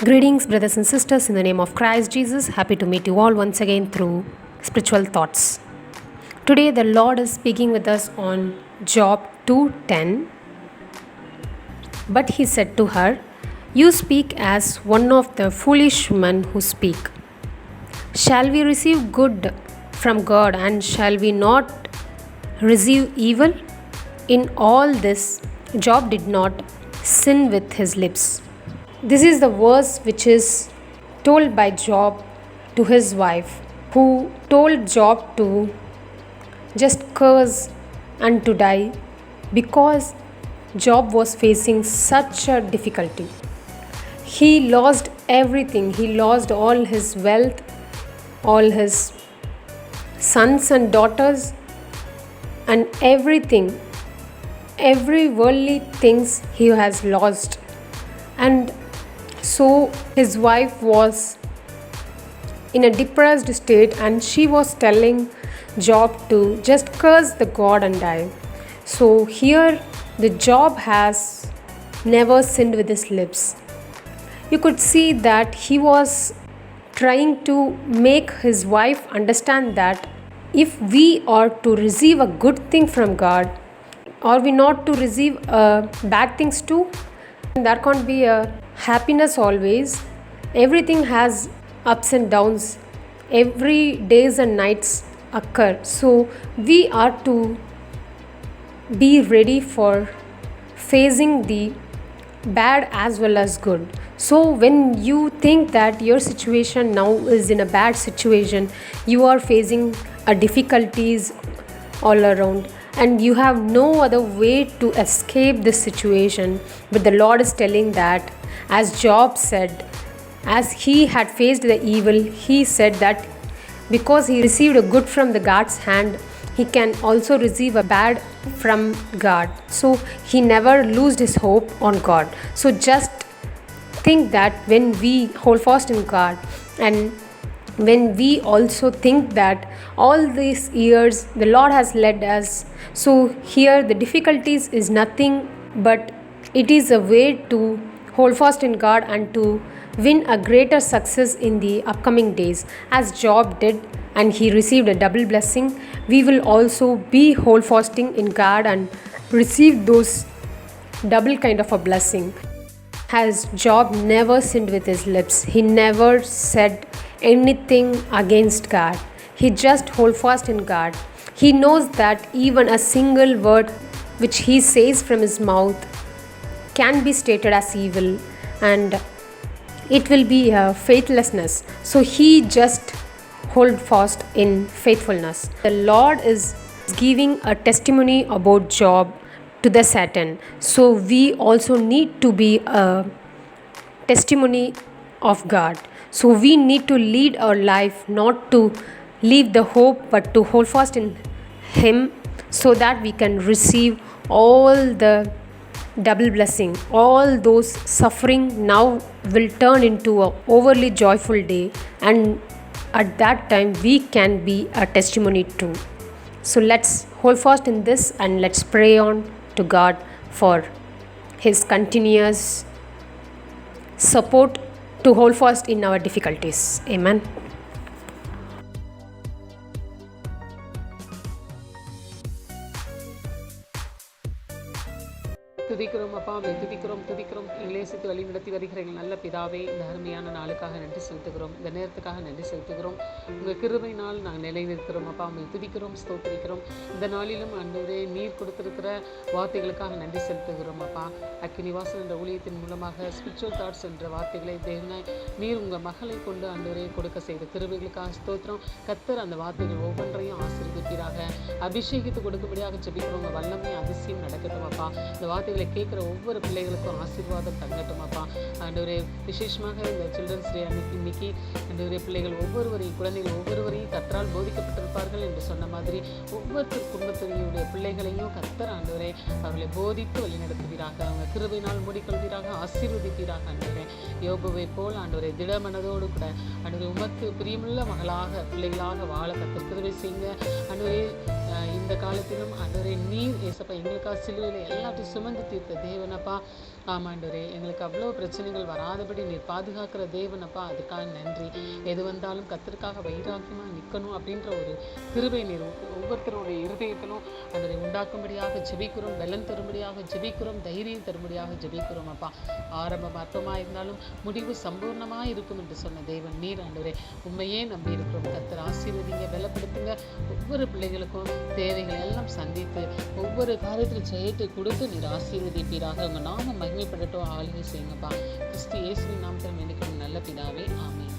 Greetings, brothers and sisters, in the name of Christ Jesus. Happy to meet you all once again through Spiritual Thoughts. Today, the Lord is speaking with us on Job 2:10. But he said to her, "You speak as one of the foolish men who speak. Shall we receive good from God, and shall we not receive evil?" In all this, Job did not sin with his lips. This is the verse which is told by Job to his wife, who told Job to just curse and to die because Job was facing such a difficulty. He lost everything. He lost all his wealth, all his sons and daughters, and everything, every worldly things he has lost. And so his wife was in a depressed state, and she was telling Job to just curse the God and die. So here the Job has never sinned with his lips. You could see that he was trying to make his wife understand that if we are to receive a good thing from God, are we not to receive bad things too? There can't be a happiness always. Everything has ups and downs. Every days and nights occur. So we are to be ready for facing the bad as well as good. So when you think that your situation now is in a bad situation, you are facing difficulties all around, and you have no other way to escape this situation. But the Lord is telling that, as Job said, as he had faced the evil, he said that because he received a good from the God's hand, he can also receive a bad from God. So he never lost his hope on God. So just think that when we hold fast in God, and when we also think that all these years the Lord has led us, so here the difficulties is nothing but it is a way to hold fast in God and to win a greater success in the upcoming days, as Job did, and he received a double blessing. We will also be hold fasting in God and receive those double kind of a blessing. As Job never sinned with his lips, he never said anything against God. He just hold fast in God. He knows that even a single word which he says from his mouth can be stated as evil, and it will be a faithlessness. So he just hold fast in faithfulness. The Lord is giving a testimony about Job to the Satan. So we also need to be a testimony of God. So we need to lead our life not to leave the hope but to hold fast in Him, so that we can receive all the double blessing. All those suffering now will turn into a overly joyful day, and at that time we can be a testimony too. So let's hold fast in this, and let's pray on to God for His continuous support to hold fast in our difficulties. Amen. துதிக்கிறோம் அப்பா, துதிக்கிறோம் எங்களை நேசித்து வழி நடத்தி வருகிற எங்கள் நல்ல பிதாவே, இந்த அருமையான நாளுக்காக நன்றி செலுத்துகிறோம். இந்த நேரத்துக்காக நன்றி செலுத்துகிறோம். உங்கள் கிருபையினால் நாங்கள் நிலைநிறுத்துகிறோம் அப்பா. உங்களை துதிக்கிறோம், ஸ்தோத்திரிக்கிறோம். இந்த நாளிலும் ஆண்டவரே, நீர் கொடுத்திருக்கிற வார்த்தைகளுக்காக நன்றி செலுத்துகிறோம் அப்பா. அக்கினிவாசல் என்ற ஊழியத்தின் மூலமாக ஸ்பிரிச்சுவல் தாட்ஸ் என்ற வார்த்தைகளை தேவனே நீர் உங்கள் மகளை கொண்டு ஆண்டவரே கொடுக்க செய்த கிருபைகளுக்காக ஸ்தோத்திரம். கர்த்தர் அந்த வார்த்தைகள் ஒவ்வொன்றையும் ஆசீர்வதிப்பீராக. அபிஷேகித்து கொடுக்கும்படியாக ஜெபிக்கிறோம். உங்கள் வல்லமை அதிசயம் நடக்கட்டும் அப்பா. இந்த வார்த்தைகளை கேட்குற ஒவ்வொரு பிள்ளைகளுக்கும் ஆசீர்வாதம் தங்கட்டும் அப்பா. ஆண்டவரே, விசேஷமாக இந்த சில்ட்ரன்ஸ் டே இன்னைக்கு ஆண்டவரே, பிள்ளைகள் ஒவ்வொருவரையும், குழந்தைகள் ஒவ்வொருவரையும் கர்த்தரால் போதிக்கப்பட்டிருப்பார்கள் என்று சொன்ன மாதிரி ஒவ்வொரு குடும்பத்தினுடைய பிள்ளைகளையும் கர்த்தர் ஆண்டவரே அவர்களை போதித்து வழிநடத்துவீராக. அவங்க கிருபையினால் மூடிக்கொள்வீராக, ஆசீர்வதிப்பீராக. ஆண்டவரே, யோபுவை போல் ஆண்டவரே திடமனதோடு கூட ஆண்டவரே உமக்கு பிரியமுள்ள மகளாக பிள்ளைகளாக வாழ கர்த்தர் கிருபை செய்யுங்க. ஆண்டவரே, இந்த காலத்திலும் ஆண்டவரே நீர் ஏசப்பா எங்களுக்காக சிலுவையில் எல்லாத்தையும் சுமந்து தீர்த்த தேவனப்பா. அப்பா. ஆமாண்டவரே, எங்களுக்கு அவ்வளோ பிரச்சனைகள் வராதபடி நீர் பாதுகாக்கிற தேவனப்பா, அதுக்காக நன்றி. எது வந்தாலும் கர்த்தருக்காக வைராக்கியமாக நிற்கணும் அப்படின்ற ஒரு கிருபை நீர் ஒவ்வொருத்தருடைய இருதயத்திலும் அதனை உண்டாக்கும்படியாக ஜெபிக்கிறோம். பலன் தரும்படியாக ஜெபிக்கிறோம். தைரியம் தரும்படியாக ஜெபிக்கிறோம் அப்பா. ஆரம்பம் அற்பமாக இருந்தாலும் முடிவு சம்பூர்ணமாக இருக்கும் என்று சொன்ன தேவன் நீர் ஆண்டவரே. உண்மையே நம்பி இருக்கிறோம். கர்த்தர் ஆசீர்வதிங்க, பலப்படுத்துங்க. ஒவ்வொரு பிள்ளைகளுக்கும் தேவைகள் எல்லாம் சந்தித்து ஒவ்வொரு காரியத்தில் ஜெயத்தை கொடுத்து நீர் ஆசீர்வதிப்பீராக. உங்கள் நாம மகிமைப்படட்டும். ஆளுகை செய்யுங்கப்பா. கிறிஸ்து இயேசுவின் நாமத்தில் வேண்டிக்கிறோம் நல்ல பிதாவே. ஆமென்.